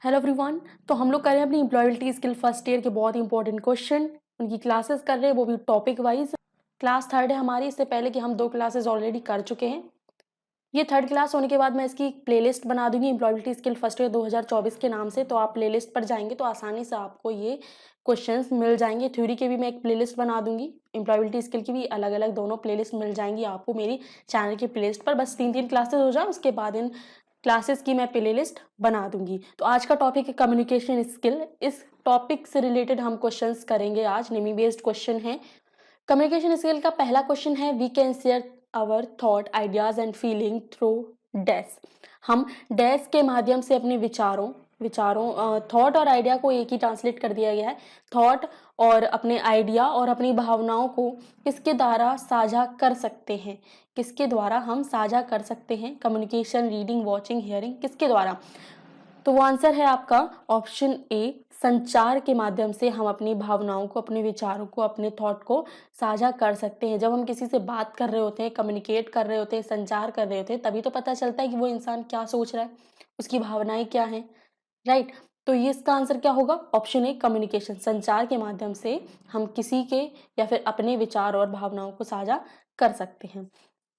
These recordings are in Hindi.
Hello everyone. तो हम लोग कर रहे हैं अपनी एम्प्लॉयबिलिटी स्किल फर्स्ट ईयर के बहुत इंपॉर्टेंट क्वेश्चन, उनकी क्लासेस कर रहे हैं, वो भी टॉपिक वाइज। क्लास थर्ड है हमारी, इससे पहले कि हम 2 क्लासेस ऑलरेडी कर चुके हैं। ये थर्ड क्लास होने के बाद मैं इसकी प्लेलिस्ट बना दूंगी एम्प्लॉयबिलिटी स्किल फर्स्ट ईयर 2024 के नाम से। तो आप प्लेलिस्ट पर जाएंगे तो आसानी से आपको ये क्वेश्चंस मिल जाएंगे। थ्योरी के भी मैं एक प्लेलिस्ट बना दूंगी, एम्प्लॉयबिलिटी स्किल की भी अलग अलग दोनों प्लेलिस्ट मिल जाएंगी आपको मेरी चैनल की प्लेलिस्ट पर। बस 3 क्लासेस हो जाए, उसके बाद इन क्लासेस की मैं प्लेलिस्ट बना दूंगी। तो आज का टॉपिक है कम्युनिकेशन स्किल। इस टॉपिक से रिलेटेड हम क्वेश्चंस करेंगे आज, नेमी बेस्ड क्वेश्चन है। कम्युनिकेशन स्किल का पहला क्वेश्चन है, we can share our thought ideas and feeling through dash. हम डैश के माध्यम से अपने विचारों थॉट और आइडिया को एक ही ट्रांसलेट कर दिया गया है। थॉट और अपने आइडिया और अपनी भावनाओं को किसके द्वारा साझा कर सकते हैं, किसके द्वारा हम साझा कर सकते हैं? कम्युनिकेशन, रीडिंग, वॉचिंग, हियरिंग, किसके द्वारा? तो वो आंसर है आपका ऑप्शन ए, संचार के माध्यम से हम अपनी भावनाओं को, अपने विचारों को, अपने थॉट को साझा कर सकते हैं। जब हम किसी से बात कर रहे होते हैं, कम्युनिकेट कर रहे होते हैं, संचार कर रहे होते हैं, तभी तो पता चलता है कि वो इंसान क्या सोच रहा है, उसकी भावनाएं क्या हैं, राइट। तो ये इसका आंसर क्या होगा? Option A, communication. संचार के माध्यम से हम किसी के या फिर अपने विचार और भावनाओं को साझा कर सकते हैं।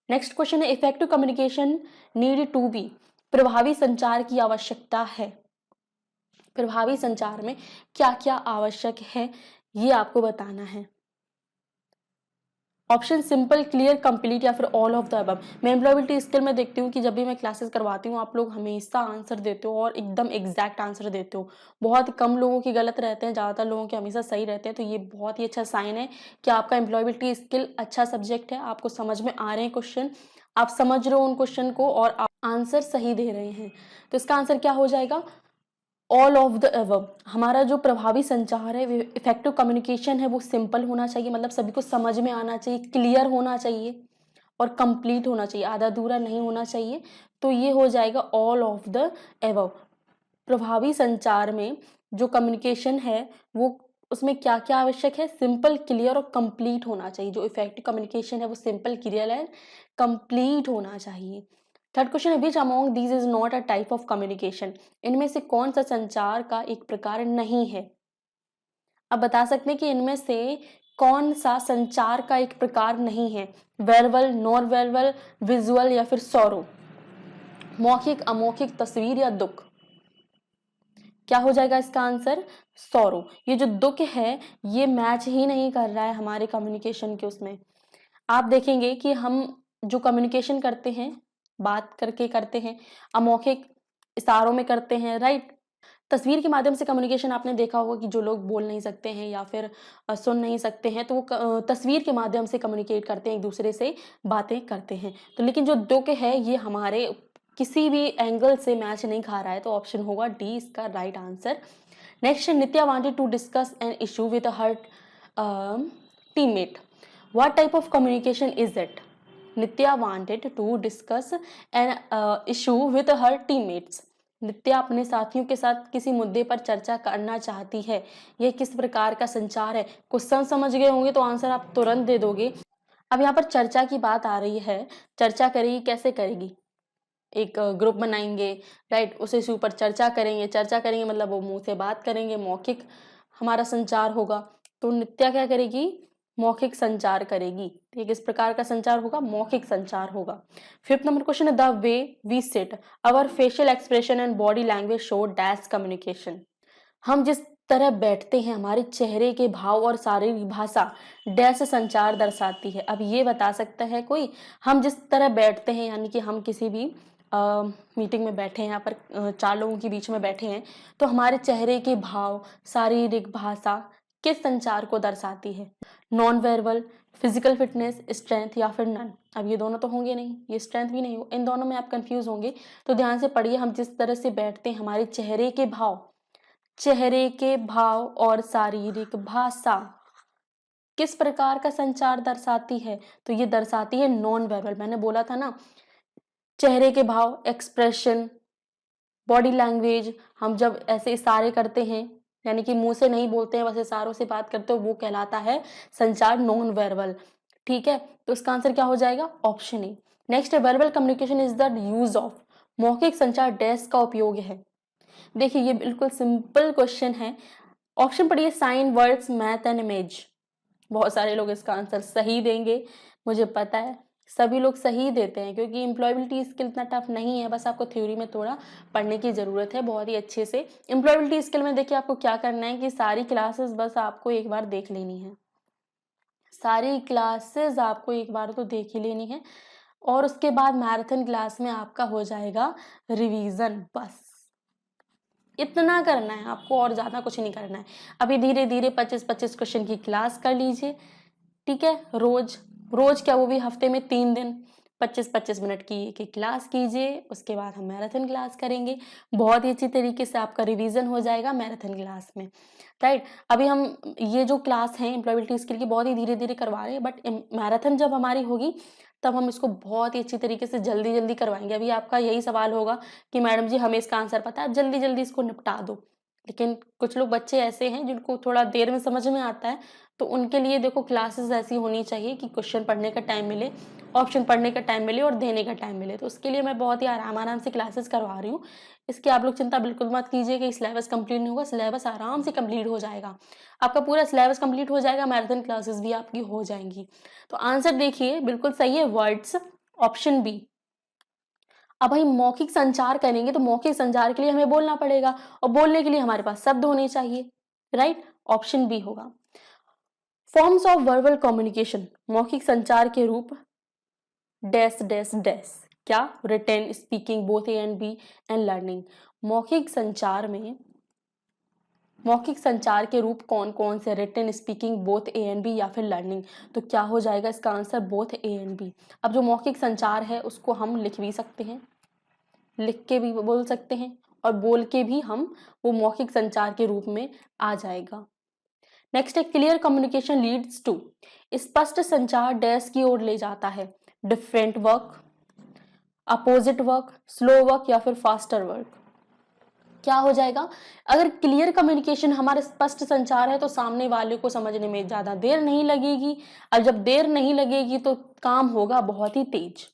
नेक्स्ट क्वेश्चन है, effective communication need to be. प्रभावी संचार की आवश्यकता है। प्रभावी संचार में क्या क्या आवश्यक है ये आपको बताना है। ऑप्शन सिंपल, क्लियर, कंप्लीट या फिर ऑल ऑफ द अबव। मैं एम्प्लॉयबिलिटी स्किल में देखती हूँ कि जब भी मैं क्लासेस करवाती हूँ आप लोग हमेशा आंसर देते हो और एकदम एग्जैक्ट आंसर देते हो। बहुत कम लोगों के गलत रहते हैं, ज़्यादातर लोगों के हमेशा सही रहते हैं। तो ये बहुत ही अच्छा साइन है कि आपका एम्प्लॉयबिलिटी स्किल अच्छा सब्जेक्ट है, आपको समझ में आ रहे हैं क्वेश्चन, आप समझ रहे हो उन क्वेश्चन को और आप आंसर सही दे रहे हैं। तो इसका आंसर क्या हो जाएगा? All of the above. हमारा जो प्रभावी संचार है, इफेक्टिव कम्युनिकेशन है, वो सिंपल होना चाहिए, मतलब सभी को समझ में आना चाहिए, क्लियर होना चाहिए और कंप्लीट होना चाहिए, आधा अधूरा नहीं होना चाहिए। तो ये हो जाएगा ऑल ऑफ द एबव। प्रभावी संचार में जो कम्युनिकेशन है वो, उसमें क्या क्या आवश्यक है? सिंपल, क्लियर और कंप्लीट होना चाहिए। जो इफेक्टिव कम्युनिकेशन है वो सिंपल, क्लियर एंड कंप्लीट होना चाहिए। थर्ड क्वेश्चन है, which among these is not a type of communication. इनमें से कौन सा संचार का एक प्रकार नहीं है? अब बता सकते हैं कि इनमें से कौन सा संचार का एक प्रकार नहीं है। वर्बल, नॉन वर्बल, विजुअल या फिर सौरो, मौखिक, अमौखिक, तस्वीर या दुख। क्या हो जाएगा इसका आंसर? सौरो। ये जो दुख है ये मैच ही नहीं कर रहा है हमारे कम्युनिकेशन के उसमें। आप देखेंगे कि हम जो कम्युनिकेशन करते हैं, बात करके करते हैं, अमौखिक इशारों में करते हैं, राइट। तस्वीर के माध्यम से कम्युनिकेशन आपने देखा होगा कि जो लोग बोल नहीं सकते हैं या फिर सुन नहीं सकते हैं तो वो तस्वीर के माध्यम से कम्युनिकेट करते हैं, एक दूसरे से बातें करते हैं। तो लेकिन जो दुख है ये हमारे किसी भी एंगल से मैच नहीं खा रहा है, तो ऑप्शन होगा डी इसका right answer. Next, Nitya wanted to discuss an issue with her teammate. What type of communication is it? Nitya wanted to discuss an issue with her teammates. Nitya अपने साथियों के साथ किसी मुद्दे पर चर्चा करना चाहती है, यह किस प्रकार का संचार है? क्वेश्चन समझ गए होंगे तो आंसर आप तुरंत दे दोगे। अब यहाँ पर चर्चा की बात आ रही है। चर्चा करेगी, कैसे करेगी? एक ग्रुप बनाएंगे, राइट, उस इशू पर चर्चा करेंगे। चर्चा करेंगे मतलब वो मुंह से बात करेंगे, मौखिक हमारा संचार होगा। तो नित्या क्या करेगी? मौखिक संचार करेगी। ठीक, इस प्रकार का संचार होगा, मौखिक संचार होगा। फिफ्थ नंबर क्वेश्चन है, the way we sit our facial expression and body language show dash communication. हम जिस तरह बैठते हैं, हमारे चेहरे के भाव और शारीरिक भाषा डैश संचार दर्शाती है। अब ये बता सकता है कोई? हम जिस तरह बैठते हैं यानी कि हम किसी भी मीटिंग में बैठे हैं, यहाँ पर 4 लोगों के बीच में बैठे हैं, तो हमारे चेहरे के भाव, शारीरिक भाषा किस संचार को दर्शाती है? Non verbal, physical fitness, strength या फिर नन। अब ये दोनों तो होंगे नहीं, ये स्ट्रेंथ भी नहीं हो, इन दोनों में आप कंफ्यूज होंगे। तो ध्यान से पढ़िए, हम जिस तरह से बैठते हैं, हमारे चेहरे के भाव और शारीरिक भाषा किस प्रकार का संचार दर्शाती है? तो ये दर्शाती है नॉन वर्बल। मैंने बोला था ना, चेहरे के भाव, एक्सप्रेशन, बॉडी लैंग्वेज, हम जब ऐसे इशारे करते हैं यानी कि मुंह से नहीं बोलते हैं, बस इशारों से बात करते हो, वो कहलाता है संचार नॉन वर्बल। ठीक है, तो इसका आंसर क्या हो जाएगा? Option A. नेक्स्ट है, verbal communication is the use of. मौखिक संचार डैश का उपयोग है। देखिए ये बिल्कुल सिंपल क्वेश्चन है। ऑप्शन पढ़िए, sign, words, math and image. बहुत सारे लोग इसका आंसर सही देंगे, मुझे पता है सभी लोग सही देते हैं, क्योंकि एम्प्लॉयबिलिटी स्किल इतना टफ नहीं है, बस आपको थ्योरी में थोड़ा पढ़ने की ज़रूरत है बहुत ही अच्छे से। एम्प्लॉयबिलिटी स्किल में देखिए आपको क्या करना है कि सारी क्लासेस बस आपको एक बार देख लेनी है, सारी क्लासेस आपको एक बार तो देख ही लेनी है, और उसके बाद मैराथन क्लास में आपका हो जाएगा रिवीजन। बस इतना करना है आपको, और ज़्यादा कुछ नहीं करना है। अभी धीरे धीरे 25-25 क्वेश्चन की क्लास कर लीजिए, ठीक है। रोज रोज क्या, वो भी हफ्ते में 3 दिन 25-25 मिनट की एक क्लास कीजिए। उसके बाद हम मैराथन क्लास करेंगे, बहुत ही अच्छी तरीके से आपका रिवीजन हो जाएगा मैराथन क्लास में, राइट। अभी हम ये जो क्लास है एम्प्लॉयबिलिटी स्किल की बहुत ही धीरे धीरे करवा रहे हैं, बट मैराथन जब हमारी होगी तब हम इसको बहुत ही अच्छी तरीके से जल्दी जल्दी करवाएंगे। अभी आपका यही सवाल होगा कि मैडम जी हमें इसका आंसर पता है, जल्दी जल्दी इसको निपटा दो। लेकिन कुछ लोग बच्चे ऐसे हैं जिनको थोड़ा देर में समझ में आता है, तो उनके लिए देखो क्लासेस ऐसी होनी चाहिए कि क्वेश्चन पढ़ने का टाइम मिले, ऑप्शन पढ़ने का टाइम मिले और देने का टाइम मिले। तो उसके लिए मैं बहुत ही आराम आराम से क्लासेस करवा रही हूँ। इसकी आप लोग चिंता बिल्कुल मत कीजिए कि सिलेबस कंप्लीट नहीं होगा, सिलेबस आराम से कंप्लीट हो जाएगा। आपका पूरा सिलेबस कंप्लीट हो जाएगा, मैराथन क्लासेस भी आपकी हो जाएंगी। तो आंसर देखिए बिल्कुल सही है, वर्ड्स, ऑप्शन बी। अब भाई मौखिक संचार करेंगे तो मौखिक संचार के लिए हमें बोलना पड़ेगा, और बोलने के लिए हमारे पास शब्द होने चाहिए, राइट। ऑप्शन बी होगा। फॉर्म्स ऑफ वर्बल कम्युनिकेशन, मौखिक संचार के रूप डैश डैश डैश। क्या? Written, speaking, both A and B and learning. मौखिक संचार में मौखिक संचार के रूप कौन कौन से? Written, speaking, both A and B या फिर लर्निंग। तो क्या हो जाएगा इसका answer? Both A and B. अब जो मौखिक संचार है उसको हम लिख भी सकते हैं, लिख के भी बोल सकते हैं, और बोल के भी हम वो मौखिक संचार के रूप में आ जाएगा। नेक्स्ट है, क्लियर कम्युनिकेशन लीड्स टू, स्पष्ट संचार डैश की ओर ले जाता है। Different work, opposite work, slow work या फिर फास्टर वर्क। क्या हो जाएगा? अगर क्लियर कम्युनिकेशन, हमारे स्पष्ट संचार है, तो सामने वाले को समझने में ज्यादा देर नहीं लगेगी। अब जब देर नहीं लगेगी तो काम होगा बहुत ही तेज।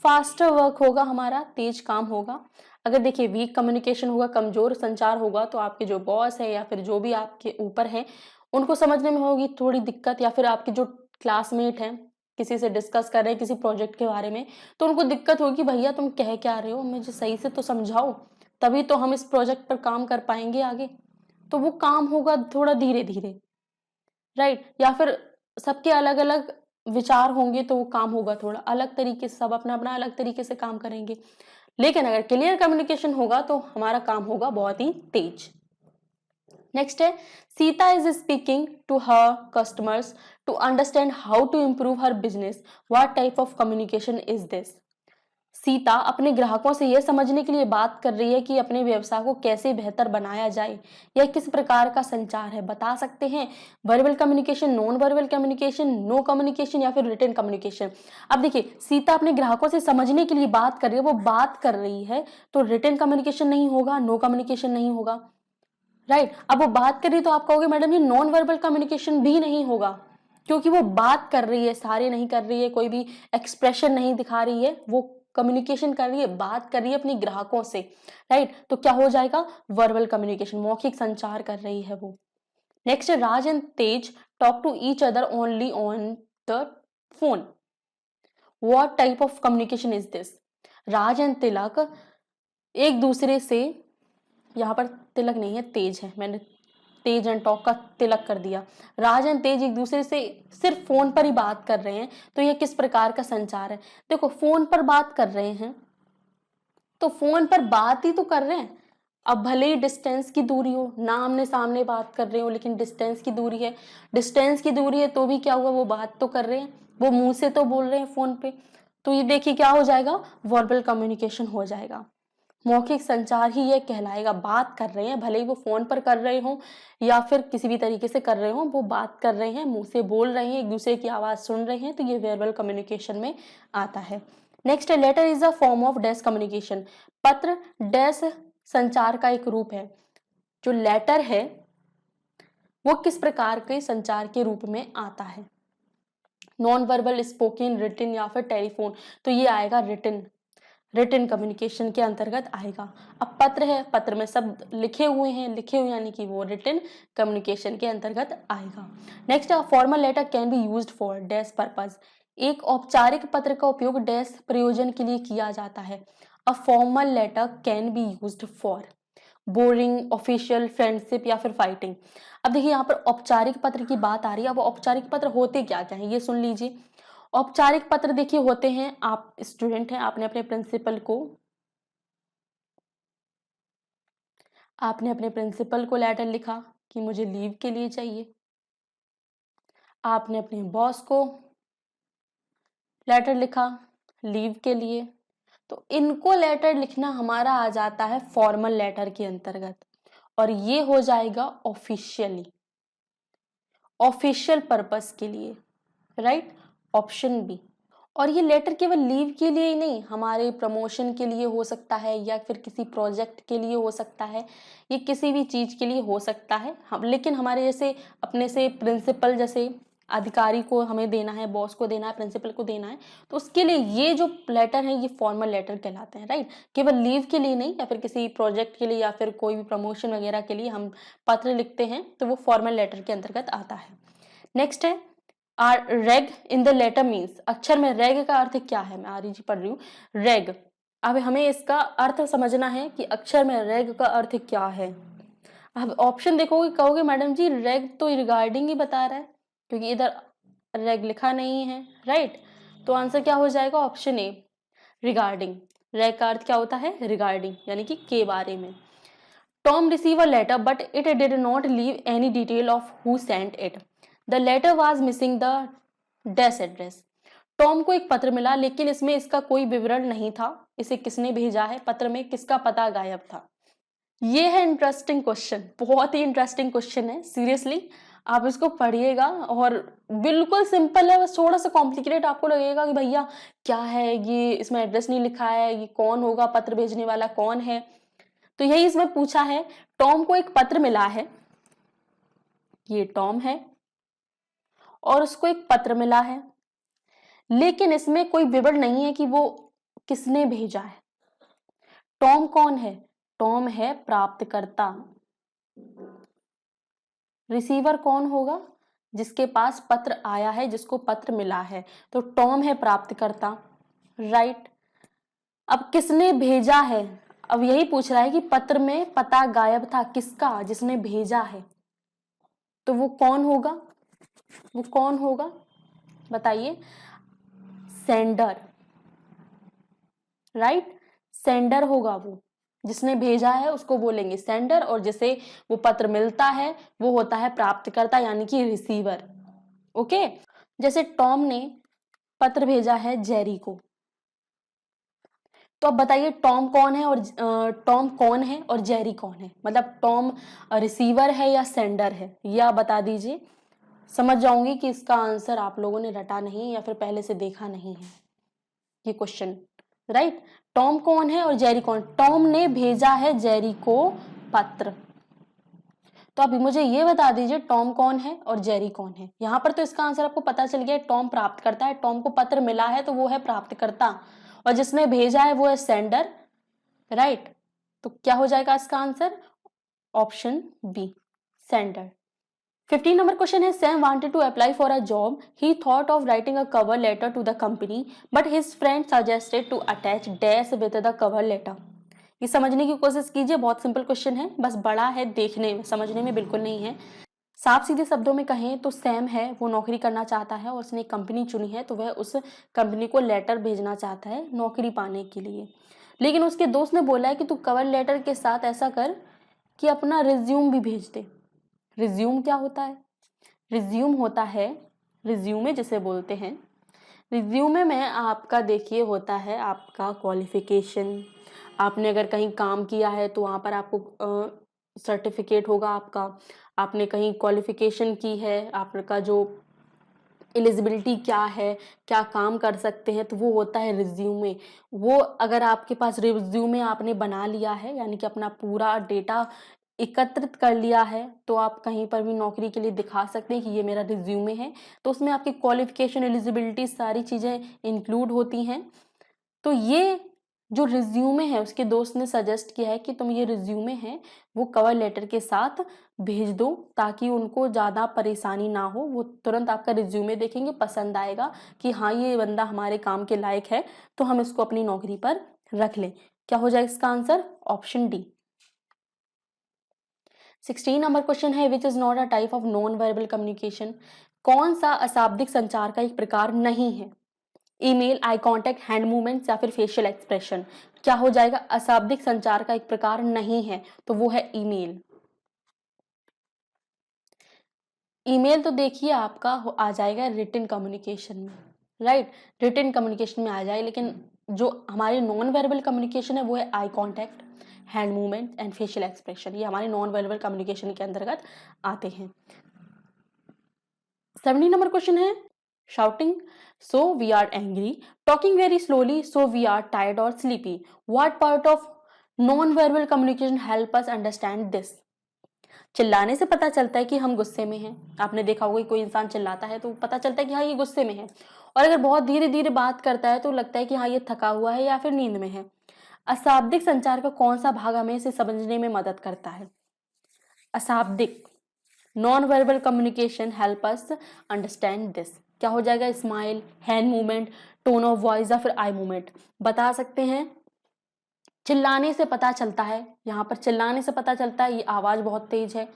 फास्टर वर्क होगा हमारा, तेज काम होगा। अगर देखिए वीक कम्युनिकेशन होगा, कमजोर संचार होगा, तो आपके जो बॉस है या फिर जो भी आपके ऊपर है उनको समझने में होगी थोड़ी दिक्कत, या फिर आपके जो क्लासमेट हैं किसी से डिस्कस कर रहे हैं किसी प्रोजेक्ट के बारे में, तो उनको दिक्कत होगी, भैया तुम कह क्या रहे हो, मुझे सही से तो समझाओ, तभी तो हम इस प्रोजेक्ट पर काम कर पाएंगे आगे। तो वो काम होगा थोड़ा धीरे धीरे, राइट। या फिर सबके अलग अलग विचार होंगे तो वो काम होगा थोड़ा अलग तरीके से, सब अपना अपना अलग तरीके से काम करेंगे। लेकिन अगर क्लियर कम्युनिकेशन होगा तो हमारा काम होगा बहुत ही तेज। नेक्स्ट है, Sita is speaking to her customers to understand how to improve her business, what type of communication is this. Sita अपने ग्राहकों से यह समझने के लिए बात कर रही है कि अपने व्यवसाय को कैसे बेहतर बनाया जाए, यह किस प्रकार का संचार है, बता सकते हैं। Verbal communication, non verbal communication, no communication या फिर रिटन कम्युनिकेशन। अब देखिए सीता अपने ग्राहकों से समझने के लिए बात कर रही है, वो बात कर रही है, तो रिटन कम्युनिकेशन नहीं होगा, नो कम्युनिकेशन नहीं होगा, राइट। अब वो बात कर रही है तो आप कहोगे मैडम ये नॉन वर्बल कम्युनिकेशन भी नहीं होगा, क्योंकि वो बात कर रही है, सारे नहीं कर रही है, कोई भी एक्सप्रेशन नहीं दिखा रही है, वो कम्युनिकेशन कर रही है, बात कर रही है अपनी ग्राहकों से, राइट। तो क्या हो जाएगा? वर्बल कम्युनिकेशन, मौखिक संचार कर रही है वो। Next, Raj and Tej talk to each other only on the phone, what type of communication is this. Raj and Tilak एक दूसरे से, यहाँ पर तिलक नहीं है तेज है, मैंने तेज एंड टॉक का तिलक कर दिया। राज एंड तेज एक दूसरे से सिर्फ फोन पर ही बात कर रहे हैं, तो यह किस प्रकार का संचार है? देखो फोन पर बात कर रहे हैं तो फोन पर बात ही तो कर रहे हैं, अब भले ही डिस्टेंस की दूरी हो, ना आमने सामने बात कर रहे हो, लेकिन डिस्टेंस की दूरी है, डिस्टेंस की दूरी है तो भी क्या हुआ, वो बात तो कर रहे हैं, वो मुंह से तो बोल रहे हैं फोन पे। तो ये देखिए क्या हो जाएगा? वर्बल कम्युनिकेशन हो जाएगा। मौखिक संचार ही ये कहलाएगा, बात कर रहे हैं, भले ही वो फोन पर कर रहे हो या फिर किसी भी तरीके से कर रहे हो, वो बात कर रहे हैं, मुंह से बोल रहे हैं, एक दूसरे की आवाज सुन रहे हैं, तो ये वर्बल कम्युनिकेशन में आता है। नेक्स्ट है, letter is a form of dash communication, पत्र डैश संचार का एक रूप है। जो लेटर है वो किस प्रकार के संचार के रूप में आता है? नॉन वर्बल, स्पोकन, रिटन या फिर टेलीफोन। तो ये आएगा रिटन, रिटन कम्युनिकेशन के अंतर्गत आएगा। अब पत्र है, पत्र में शब्द लिखे हुए हैं, लिखे हुए यानी कि वो रिटन कम्युनिकेशन के अंतर्गत आएगा। Next, formal letter can be used for dash purpose. एक औपचारिक पत्र का उपयोग डैश प्रयोजन के लिए किया जाता है। A formal letter can be used for boring, official, friendship या फिर फाइटिंग। अब देखिए यहाँ पर औपचारिक पत्र की बात आ रही है। अब औपचारिक पत्र होते क्या क्या है ये सुन लीजिए। औपचारिक पत्र देखिए होते हैं, आप स्टूडेंट हैं, आपने अपने प्रिंसिपल को लेटर लिखा कि मुझे लीव के लिए चाहिए। आपने अपने बॉस को लेटर लिखा लीव के लिए। तो इनको लेटर लिखना हमारा आ जाता है फॉर्मल लेटर के अंतर्गत, और ये हो जाएगा ऑफिशियल पर्पस के लिए, राइट, ऑप्शन बी। और ये लेटर केवल लीव के लिए ही नहीं, हमारे प्रमोशन के लिए हो सकता है या फिर किसी प्रोजेक्ट के लिए हो सकता है, ये किसी भी चीज के लिए हो सकता है। हम लेकिन हमारे जैसे अपने से प्रिंसिपल जैसे अधिकारी को हमें देना है, बॉस को देना है, प्रिंसिपल को देना है, तो उसके लिए ये जो लेटर है ये फॉर्मल लेटर कहलाते हैं, राइट। केवल लीव के लिए नहीं, या फिर किसी प्रोजेक्ट के लिए या फिर कोई भी प्रमोशन वगैरह के लिए हम पत्र लिखते हैं तो वो फॉर्मल लेटर के अंतर्गत आता है। नेक्स्ट है रेग इन द लेटर मीन्स। अक्षर में रेग का अर्थ क्या है, मैं आर्य जी पढ़ रही हूँ। रेग, अब हमें इसका अर्थ समझना है कि अक्षर में रेग का अर्थ क्या है। अब ऑप्शन देखोगे कहोगे मैडम जी रेग तो रिगार्डिंग ही बता रहा है, क्योंकि इधर रेग लिखा नहीं है, राइट। तो आंसर क्या हो जाएगा, ऑप्शन ए रिगार्डिंग। रेग का अर्थ क्या होता है, रिगार्डिंग, यानी कि के बारे में। Tom received a letter, but it did not leave any detail of who sent it. The letter was missing the dash address. Tom को एक पत्र मिला लेकिन इसमें इसका कोई विवरण नहीं था, इसे किसने भेजा है, पत्र में किसका पता गायब था। ये है इंटरेस्टिंग क्वेश्चन, बहुत ही इंटरेस्टिंग क्वेश्चन है, सीरियसली आप इसको पढ़िएगा। और बिल्कुल सिंपल है, बस थोड़ा सा कॉम्प्लिकेटेड आपको लगेगा कि भैया क्या है ये, इसमें एड्रेस नहीं लिखा है, ये कौन होगा, पत्र भेजने वाला कौन है। तो यही इसमें पूछा है, टॉम को एक पत्र मिला है, ये टॉम है, और उसको एक पत्र मिला है, लेकिन इसमें कोई विवरण नहीं है कि वो किसने भेजा है। टॉम कौन है, टॉम है प्राप्तकर्ता। रिसीवर कौन होगा, जिसके पास पत्र आया है, जिसको पत्र मिला है, तो टॉम है प्राप्तकर्ता, राइट। अब किसने भेजा है, अब यही पूछ रहा है कि पत्र में पता गायब था किसका, जिसने भेजा है, तो वो कौन होगा, वो कौन होगा बताइए, सेंडर, राइट। सेंडर होगा वो, जिसने भेजा है उसको बोलेंगे सेंडर, और जिसे वो पत्र मिलता है वो होता है प्राप्तकर्ता यानी कि रिसीवर। ओके, जैसे टॉम ने पत्र भेजा है जेरी को, तो अब बताइए टॉम कौन है, और टॉम कौन है और जेरी कौन है, मतलब टॉम रिसीवर है या सेंडर है, या बता दीजिए। समझ जाऊंगी कि इसका आंसर आप लोगों ने रटा नहीं या फिर पहले से देखा नहीं है ये क्वेश्चन, राइट। टॉम कौन है और जेरी कौन, टॉम ने भेजा है जेरी को पत्र, तो अभी मुझे ये बता दीजिए टॉम कौन है और जेरी कौन है। यहां पर तो इसका आंसर आपको पता चल गया, टॉम प्राप्त करता है, टॉम को पत्र मिला है तो वो है प्राप्तकर्ता, और जिसने भेजा है वो है सेंडर, राइट। तो क्या हो जाएगा इसका answer, option B sender. 15 number question है, Sam wanted to apply for a job. He thought of writing a cover letter to the company, but his friend suggested to attach dash with the cover letter. ये समझने की कोशिश कीजिए, बहुत सिंपल क्वेश्चन है, बस बड़ा है देखने में, समझने में बिल्कुल नहीं है। साफ सीधे शब्दों में कहें तो सैम है, वो नौकरी करना चाहता है और उसने एक कंपनी चुनी है, तो वह उस कंपनी को लेटर भेजना चाहता है नौकरी पाने के लिए। लेकिन उसके दोस्त ने बोला है कि तू कवर लेटर के साथ ऐसा कर कि अपना रिज्यूम भी भेज दे। रिज्यूम क्या होता है, रिज्यूम होता है, रिज्यूमे जिसे बोलते हैं, रिज्यूमे में आपका देखिए होता है आपका क्वालिफिकेशन, आपने अगर कहीं काम किया है तो वहाँ पर आपको सर्टिफिकेट होगा आपका, आपने कहीं क्वालिफिकेशन की है, आपका जो एलिजिबिलिटी क्या है, क्या काम कर सकते हैं, तो वो होता है रिज्यूमे। वो अगर आपके पास रिज्यूमे आपने बना लिया है, यानी कि अपना पूरा डेटा एकत्रित कर लिया है, तो आप कहीं पर भी नौकरी के लिए दिखा सकते हैं कि ये मेरा रिज्यूमे है, तो उसमें आपकी क्वालिफिकेशन, एलिजिबिलिटी सारी चीज़ें इंक्लूड होती हैं। तो ये जो रिज्यूमे है उसके दोस्त ने सजेस्ट किया है कि तुम ये रिज्यूमे है वो कवर लेटर के साथ भेज दो, ताकि उनको ज़्यादा परेशानी ना हो, वो तुरंत आपका रिज्यूमे देखेंगे, पसंद आएगा कि हाँ ये बंदा हमारे काम के लायक है, तो हम इसको अपनी नौकरी पर रख लें। क्या हो जाएगा इसका answer? Option D. 16 number question है, which is not a type of non verbal communication. कौन सा अशाब्दिक संचार का एक प्रकार नहीं है? Email, eye contact, hand movements या फिर फेशियल एक्सप्रेशन। क्या हो जाएगा? अशाब्दिक संचार का एक प्रकार नहीं है, तो वो है ईमेल। ईमेल तो देखिए आपका आ जाएगा रिटन कम्युनिकेशन में, राइट, रिटन कम्युनिकेशन में आ जाए, लेकिन जो हमारी नॉन वर्बल कम्युनिकेशन है वो है आई contact, hand movement and facial expression, ये हमारे नॉन वर्बल कम्युनिकेशन के अंतर्गत आते हैं। 70 नंबर क्वेश्चन है, shouting so we are angry, talking very slowly so we are tired or sleepy. What part of non-verbal communication help us understand this? चिल्लाने से पता चलता है कि हम गुस्से में हैं। आपने देखा होगा कि कोई इंसान चिल्लाता है तो पता चलता है कि हाँ ये गुस्से में है, और अगर बहुत धीरे धीरे बात करता है तो लगता है कि हाँ ये थका हुआ है या फिर नींद में है। अशाब्दिक संचार का कौन सा भाग हमें इसे समझने में मदद करता है? अशाब्दिक, non verbal communication help us understand this. क्या हो जाएगा? Smile, hand movement, tone of voice या फिर आई मूवमेंट। बता सकते हैं, चिल्लाने से पता चलता है, यहाँ पर चिल्लाने से पता चलता है ये आवाज बहुत तेज है,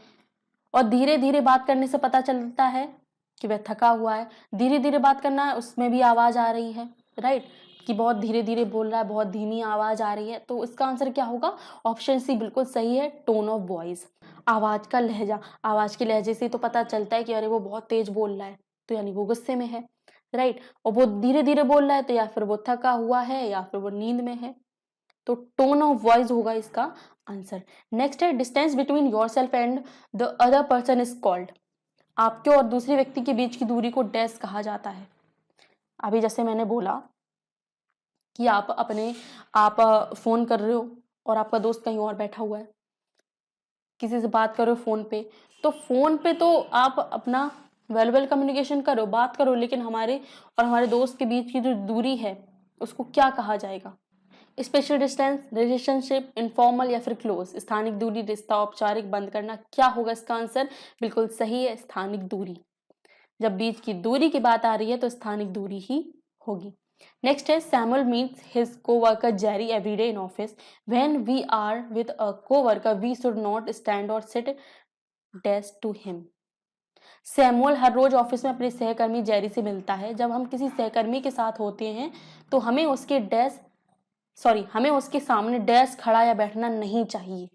और धीरे धीरे बात करने से पता चलता है कि वह थका हुआ है। धीरे धीरे बात करना है उसमें भी आवाज आ रही है, राइट, कि बहुत धीरे धीरे बोल रहा है, बहुत धीमी आवाज आ रही है, तो इसका आंसर क्या होगा? ऑप्शन सी बिल्कुल सही है, टोन ऑफ वॉइस। आवाज का लहजा, आवाज के लहजे से तो पता चलता है कि अरे वो बहुत तेज बोल रहा है, तो यानी वो गुस्से में है, राइट, और वो धीरे धीरे बोल रहा है तो या फिर वो थका हुआ है या फिर वो नींद में है, तो टोन ऑफ वॉइस होगा इसका आंसर। नेक्स्ट है, distance between your self and the other person is called. आपके और दूसरे व्यक्ति के बीच की दूरी को डैश कहा जाता है। अभी जैसे मैंने बोला कि आप फोन कर रहे हो और आपका दोस्त कहीं और बैठा हुआ है, किसी से बात करो फोन पे, तो फोन पे तो आप अपना वर्बल कम्युनिकेशन करो, बात करो, लेकिन हमारे और हमारे दोस्त के बीच की जो दूरी है उसको क्या कहा जाएगा? स्पेशल डिस्टेंस, रिलेशनशिप, इनफॉर्मल या फिर क्लोज। स्थानिक दूरी, रिश्ता औपचारिक, बंद करना। क्या होगा इसका आंसर? बिल्कुल सही है, स्थानिक दूरी। जब बीच की दूरी की बात आ रही है तो स्थानिक दूरी ही होगी। नेक्स्ट है, Samuel meets his coworker Jerry every day in office. When we are with a coworker we should not stand or sit dash to him. Samuel हर रोज ऑफिस में अपने सहकर्मी जेरी से मिलता है। जब हम किसी सहकर्मी के साथ होते हैं तो हमें उसके सामने डैश खड़ा या बैठना नहीं चाहिए।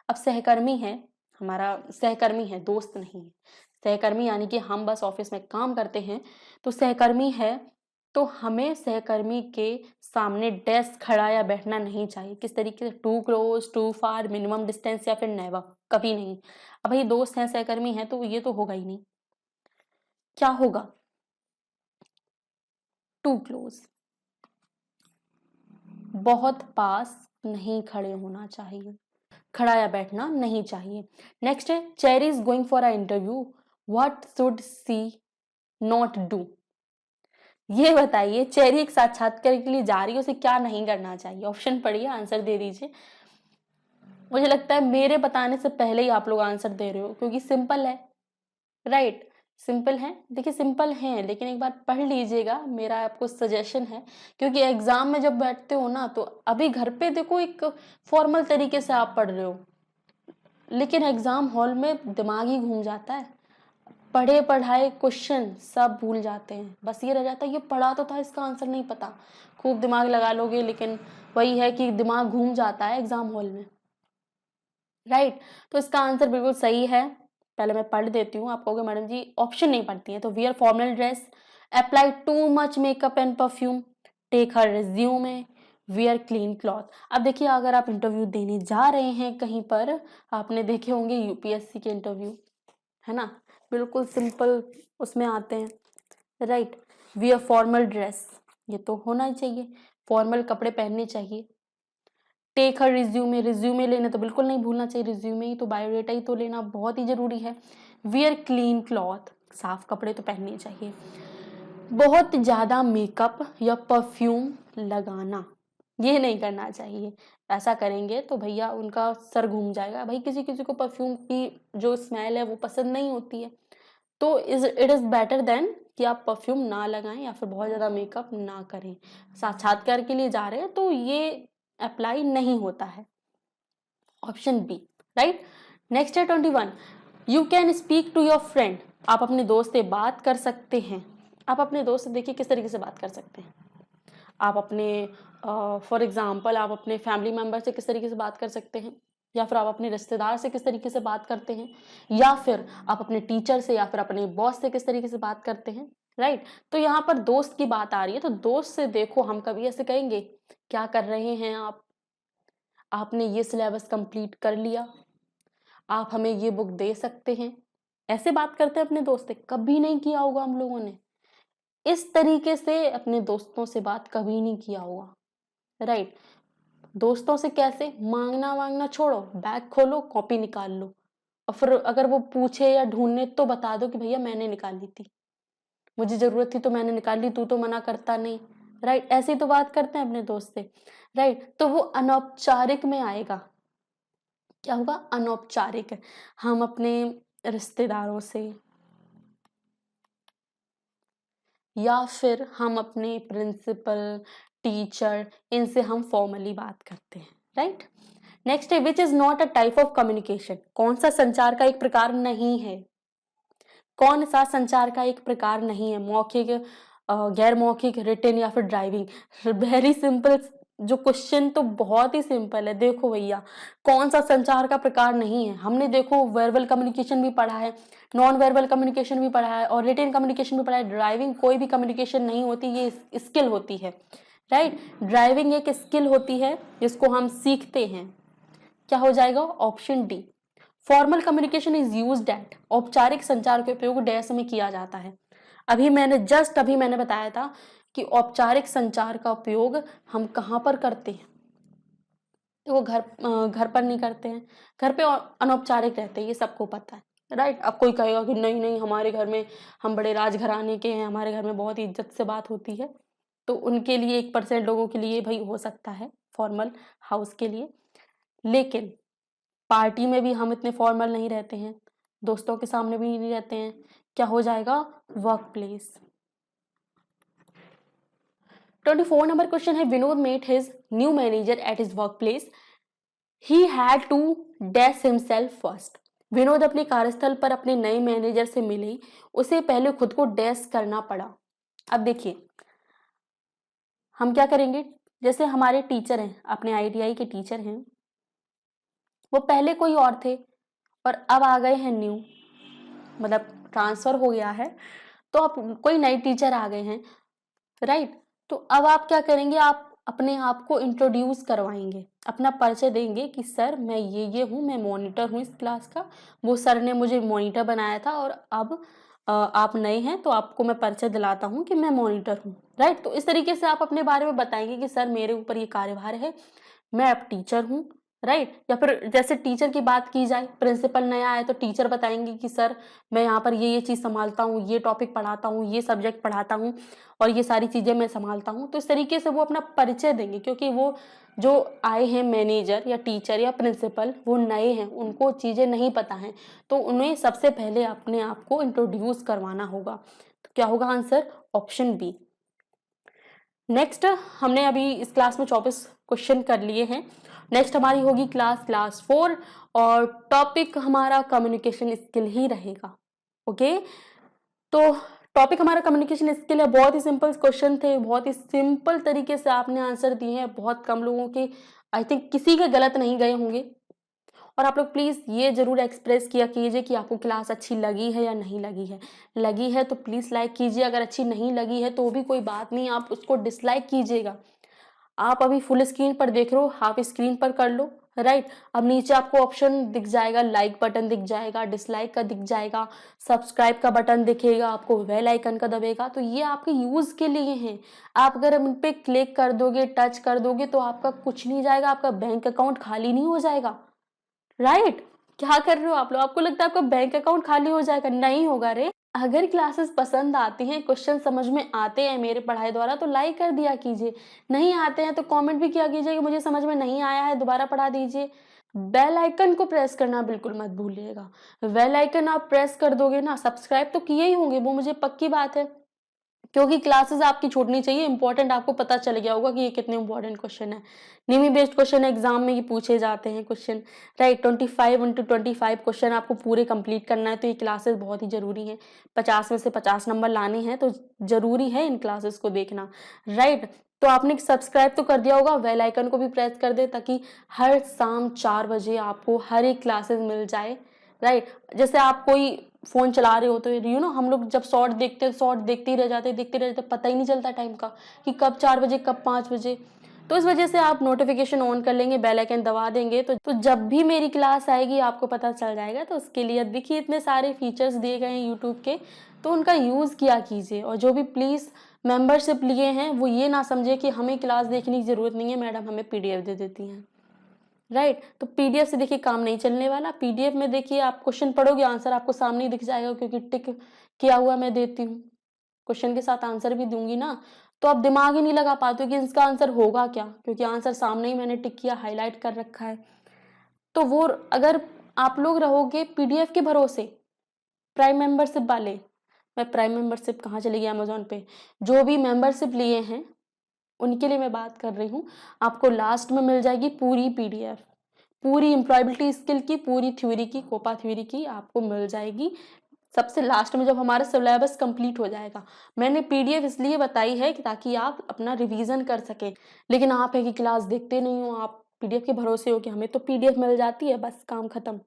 अब सहकर्मी है, हमारा सहकर्मी है, दोस्त नहीं है। सहकर्मी यानी कि हम बस ऑफिस में काम करते हैं, तो सहकर्मी है, तो हमें सहकर्मी के सामने डैश खड़ा या बैठना नहीं चाहिए। किस तरीके से? Too close, too far, minimum distance या फिर नेवर, कभी नहीं। अब भाई दोस्त है, सहकर्मी है, तो ये तो होगा ही नहीं। क्या होगा? टू क्लोज, बहुत पास नहीं खड़े होना चाहिए, खड़ा या बैठना नहीं चाहिए। नेक्स्ट है, cherry is going for a interview, what should see not do. ये बताइए, चेरी एक साक्षात्कार के लिए जा रही है, उसे क्या नहीं करना चाहिए? ऑप्शन पढ़िए, आंसर दे दीजिए। मुझे लगता है मेरे बताने से पहले ही आप लोग आंसर दे रहे हो, क्योंकि सिंपल है, राइट, सिंपल है। देखिए सिंपल है, लेकिन एक बार पढ़ लीजिएगा, मेरा आपको सजेशन है, क्योंकि एग्जाम में जब बैठते हो ना, तो अभी घर पे देखो एक फॉर्मल तरीके से आप पढ़ रहे हो, लेकिन एग्जाम हॉल में दिमाग ही घूम जाता है, पढ़े पढ़ाए क्वेश्चन सब भूल जाते हैं, बस ये रह जाता है ये पढ़ा तो था, इसका आंसर नहीं पता। खूब दिमाग लगा लोगे, लेकिन वही है कि दिमाग घूम जाता है एग्जाम हॉल में, राइट। तो इसका आंसर बिल्कुल सही है। पहले मैं पढ़ देती हूँ, आप कहोगे मैडम जी ऑप्शन नहीं पढ़ती है। तो wear formal dress, apply too much makeup and perfume, take her resume, wear clean cloth. अब देखिए, अगर आप इंटरव्यू देने जा रहे हैं कहीं पर, आपने देखे होंगे यूपीएससी के इंटरव्यू, है ना, बिल्कुल सिंपल उसमें आते हैं, राइट। वियर फॉर्मल ड्रेस, ये तो होना ही चाहिए, फॉर्मल कपड़े पहनने चाहिए। टेक हर रिज्यूमे, रिज्यूमे लेना तो बिल्कुल नहीं भूलना चाहिए, रिज्यूमे ही तो, बायोडेटा ही तो लेना बहुत ही जरूरी है। वियर क्लीन क्लॉथ, साफ कपड़े तो पहनने चाहिए। बहुत ज्यादा मेकअप या परफ्यूम लगाना, ये नहीं करना चाहिए। ऐसा करेंगे तो भैया उनका सर घूम जाएगा। भाई किसी-किसी को परफ्यूम की जो स्मेल है वो पसंद नहीं होती है। तो इट इज़ बेटर देन कि आप परफ्यूम ना लगाएँ या फिर बहुत ज़्यादा मेकअप ना करें। साक्षात्कार के लिए जा रहे हैं तो ये अप्लाई नहीं होता है। Option B, right? नेक्स्ट है 21, you can speak to your friend. आप अपने दोस्त से बात कर सकते हैं। आप अपने दोस्त से देखिए किस तरीके से बात कर सकते हैं। आप अपने फॉर एग्जांपल आप अपने फैमिली मेंबर से किस तरीके से बात कर सकते हैं, या फिर आप अपने रिश्तेदार से किस तरीके से बात करते हैं, या फिर आप अपने टीचर से या फिर अपने बॉस से किस तरीके से बात करते हैं, राइट? तो यहाँ पर दोस्त की बात आ रही है, तो दोस्त से देखो हम कभी ऐसे कहेंगे, क्या कर रहे हैं आप? आपने ये सिलेबस कंप्लीट कर लिया? आप हमें ये बुक दे सकते हैं? ऐसे बात करते हैं अपने दोस्त से? कभी नहीं किया होगा हम लोगों ने। इस तरीके से अपने दोस्तों से बात कभी नहीं किया होगा, राइट? दोस्तों से कैसे? मांगना वांगना छोड़ो, बैग खोलो, कॉपी निकाल लो और फिर अगर वो पूछे या ढूंढने तो बता दो कि भैया मैंने निकाली थी, मुझे जरूरत थी तो मैंने निकाल ली, तू तो मना करता नहीं, राइट? ऐसे ही तो बात करते हैं अपने दोस्त से, राइट? तो वो अनौपचारिक में आएगा। क्या होगा? अनौपचारिक। हम अपने रिश्तेदारों से या फिर हम अपने प्रिंसिपल, टीचर, इनसे हम फॉर्मली बात करते हैं, राइट? नेक्स्ट है which is not a type of communication. कौन सा संचार का एक प्रकार नहीं है? कौन सा संचार का एक प्रकार नहीं है? मौखिक, गैर मौखिक, रिटन या फिर ड्राइविंग। Very simple. जो क्वेश्चन तो बहुत ही सिंपल है। देखो भैया, कौन सा संचार का प्रकार नहीं है? हमने देखो वर्बल कम्युनिकेशन भी पढ़ा है, नॉन वर्बल कम्युनिकेशन भी पढ़ा है और रिटन कम्युनिकेशन भी पढ़ा है। ड्राइविंग कोई भी कम्युनिकेशन नहीं होती, ये स्किल होती है, राइट? ड्राइविंग एक स्किल होती है जिसको हम सीखते हैं। क्या हो जाएगा? Option D. Formal communication is used eight. औपचारिक संचार के उपयोग डैश में किया जाता है। अभी मैंने बताया था कि औपचारिक संचार का उपयोग हम कहाँ पर करते हैं। तो वो घर पर नहीं करते हैं, घर पे अनौपचारिक रहते हैं, ये सबको पता है, राइट? अब कोई कहेगा कि नहीं नहीं, हमारे घर में हम बड़े राजघराने के हैं, हमारे घर में बहुत ही इज्जत से बात होती है। तो उनके लिए 1% लोगों के लिए भाई हो सकता है फॉर्मल हाउस के लिए, लेकिन पार्टी में भी हम इतने फॉर्मल नहीं रहते हैं, दोस्तों के सामने भी नहीं रहते हैं। क्या हो जाएगा? Work place. 24 नंबर क्वेश्चन है Vinod met his new manager at his work place, he had to dash himself first. Vinod अपने कार्यस्थल पर अपने नए मैनेजर से मिले, उसे पहले खुद को डैश करना पड़ा। अब देखिए हम क्या करेंगे, जैसे हमारे टीचर हैं, अपने आईटीआई के टीचर हैं, वो पहले कोई और थे और अब आ गए हैं न्यू, मतलब ट्रांसफर हो गया है, तो अब कोई नए टीचर आ गए हैं, राइट? तो अब आप क्या करेंगे, आप अपने आप को इंट्रोड्यूस करवाएंगे, अपना परिचय देंगे कि सर मैं ये हूँ, मैं मॉनिटर हूँ इस क्लास का, वो सर ने मुझे मॉनिटर बनाया था और अब आप नए हैं तो आपको मैं परिचय दिलाता हूँ कि मैं मॉनिटर हूँ, राइट? तो इस तरीके से आप अपने बारे में बताएंगे कि सर मेरे ऊपर ये कार्यभार है, मैं अब टीचर हूँ, राइट? या फिर जैसे टीचर की बात की जाए, प्रिंसिपल नया है तो टीचर बताएंगे कि सर मैं यहाँ पर ये चीज़ संभालता हूँ, ये टॉपिक पढ़ाता हूँ, ये सब्जेक्ट पढ़ाता हूँ और ये सारी चीज़ें मैं संभालता हूँ। तो इस तरीके से वो अपना परिचय देंगे, क्योंकि वो जो आए हैं मैनेजर या टीचर या प्रिंसिपल, वो नए हैं, उनको चीज़ें नहीं पता हैं, तो उन्हें सबसे पहले अपने आप को इंट्रोड्यूस करवाना होगा। तो क्या होगा आंसर? Option B. नेक्स्ट हमने अभी इस क्लास में 24 क्वेश्चन कर लिए हैं। नेक्स्ट हमारी होगी क्लास 4 और टॉपिक हमारा कम्युनिकेशन स्किल ही रहेगा। ओके, तो टॉपिक हमारा कम्युनिकेशन स्किल है। बहुत ही सिंपल क्वेश्चन थे, बहुत ही सिंपल तरीके से आपने आंसर दिए हैं। बहुत कम लोगों के, आई थिंक किसी के गलत नहीं गए होंगे। और आप लोग प्लीज़ ये ज़रूर एक्सप्रेस किया कीजिए कि आपको क्लास अच्छी लगी है या नहीं लगी है। लगी है तो प्लीज़ लाइक कीजिए, अगर अच्छी नहीं लगी है तो भी कोई बात नहीं, आप उसको डिसलाइक कीजिएगा। आप अभी फुल स्क्रीन पर देख रहे हो, हाफ स्क्रीन पर कर लो, राइट? अब नीचे आपको ऑप्शन दिख जाएगा, लाइक बटन दिख जाएगा, डिसलाइक का दिख जाएगा, सब्सक्राइब का बटन दिखेगा, आपको बेल आइकन का दबेगा, तो ये आपके यूज़ के लिए हैं। आप अगर उन पे क्लिक कर दोगे, टच कर दोगे तो आपका कुछ नहीं जाएगा, आपका बैंक अकाउंट खाली नहीं हो जाएगा, राइट? क्या कर रहे हो आप लोग? आपको लगता है आपका बैंक अकाउंट खाली हो जाएगा? नहीं होगा रे। अगर क्लासेस पसंद आती हैं, क्वेश्चन समझ में आते हैं मेरे पढ़ाई द्वारा तो लाइक कर दिया कीजिए। नहीं आते हैं तो कमेंट भी किया कीजिए कि मुझे समझ में नहीं आया है, दोबारा पढ़ा दीजिए। बेल आइकन को प्रेस करना बिल्कुल मत भूलिएगा। बेल आइकन आप प्रेस कर दोगे ना, सब्सक्राइब तो किए ही होंगे, वो मुझे पक्की बात है। क्योंकि क्लासेस आपकी छूटनी चाहिए, इंपॉर्टेंट आपको पता चल गया होगा कि ये कितने इंपॉर्टेंट क्वेश्चन है। निमी बेस्ड क्वेश्चन एग्जाम में ये पूछे जाते हैं क्वेश्चन, राइट। 25 इंटू 25 क्वेश्चन आपको पूरे कंप्लीट करना है, तो ये क्लासेस बहुत ही जरूरी हैं। 50 में से 50 नंबर लाने हैं तो जरूरी है इन क्लासेस को देखना, राइट। तो आपने सब्सक्राइब तो कर दिया होगा, बेल आइकन को भी प्रेस कर दे ताकि हर शाम 4 बजे आपको हर एक क्लासेस मिल जाए, राइट। जैसे आप कोई फोन चला रहे हो तो हम लोग जब शॉर्ट देखते हैं, शॉर्ट देखते ही रह जाते, देखते रह जाते, पता ही नहीं चलता टाइम का कि कब 4 बजे कब 5 बजे। तो इस वजह से आप नोटिफिकेशन ऑन कर लेंगे, बेल आइकन दबा देंगे तो जब भी मेरी क्लास आएगी आपको पता चल जाएगा। तो उसके लिए देखिए इतने सारे फीचर्स दिए गए हैं यूट्यूब के, तो उनका यूज किया कीजिए। और जो भी प्लीज मेंबरशिप लिए हैं वो ये ना समझे कि हमें क्लास देखने की जरूरत नहीं है, मैडम हमें पीडीएफ दे देती हैं, राइट। तो पीडीएफ से देखिए काम नहीं चलने वाला। पीडीएफ में देखिए आप क्वेश्चन पढ़ोगे, आंसर आपको सामने ही दिख जाएगा क्योंकि टिक किया हुआ मैं देती हूँ, क्वेश्चन के साथ आंसर भी दूंगी ना। तो आप दिमाग ही नहीं लगा पाते हो कि इसका आंसर होगा क्या, क्योंकि आंसर सामने ही मैंने टिक किया, हाईलाइट कर रखा है। तो वो अगर आप लोग रहोगे पीडीएफ के भरोसे, प्राइम मेंबरशिप वाले, मैं प्राइम मेंबरशिप कहाँ चली गई अमेजोन पे, जो भी मेंबरशिप लिए हैं उनके लिए मैं बात कर रही हूँ। आपको लास्ट में मिल जाएगी पूरी पीडीएफ, पूरी एम्प्लॉयबिलिटी स्किल की, पूरी थ्योरी की, कोपा थ्योरी की आपको मिल जाएगी सबसे लास्ट में, जब हमारा सिलेबस कंप्लीट हो जाएगा। मैंने पीडीएफ इसलिए बताई है कि ताकि आप अपना रिवीजन कर सकें। लेकिन आप है कि क्लास देखते नहीं हो, आप पीडीएफ के भरोसे हो कि हमें तो पीडीएफ मिल जाती है बस काम खत्म।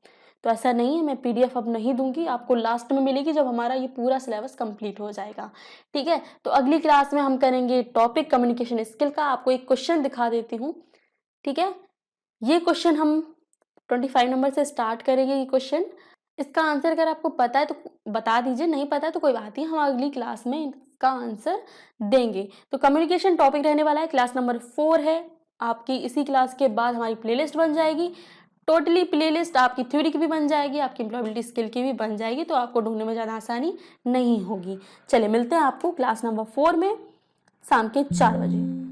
तो ऐसा नहीं है, मैं पीडीएफ अब नहीं दूंगी, आपको लास्ट में मिलेगी जब हमारा ये पूरा सिलेबस कंप्लीट हो जाएगा, ठीक है। तो अगली क्लास में हम करेंगे टॉपिक कम्युनिकेशन स्किल का। आपको एक क्वेश्चन दिखा देती हूँ, ठीक है। ये क्वेश्चन हम 25 नंबर से स्टार्ट करेंगे। ये क्वेश्चन, इसका आंसर अगर आपको पता है तो बता दीजिए, नहीं पता है तो कोई बात नहीं, हम अगली क्लास में इसका आंसर देंगे। तो कम्युनिकेशन टॉपिक रहने वाला है, क्लास नंबर 4 है आपकी। इसी क्लास के बाद हमारी प्लेलिस्ट बन जाएगी, टोटली प्लेलिस्ट आपकी थ्योरी की भी बन जाएगी, आपकी एम्प्लॉयबिलिटी स्किल की भी बन जाएगी, तो आपको ढूंढने में ज़्यादा आसानी नहीं होगी। चलिए मिलते हैं आपको क्लास नंबर 4 में शाम के 4 बजे।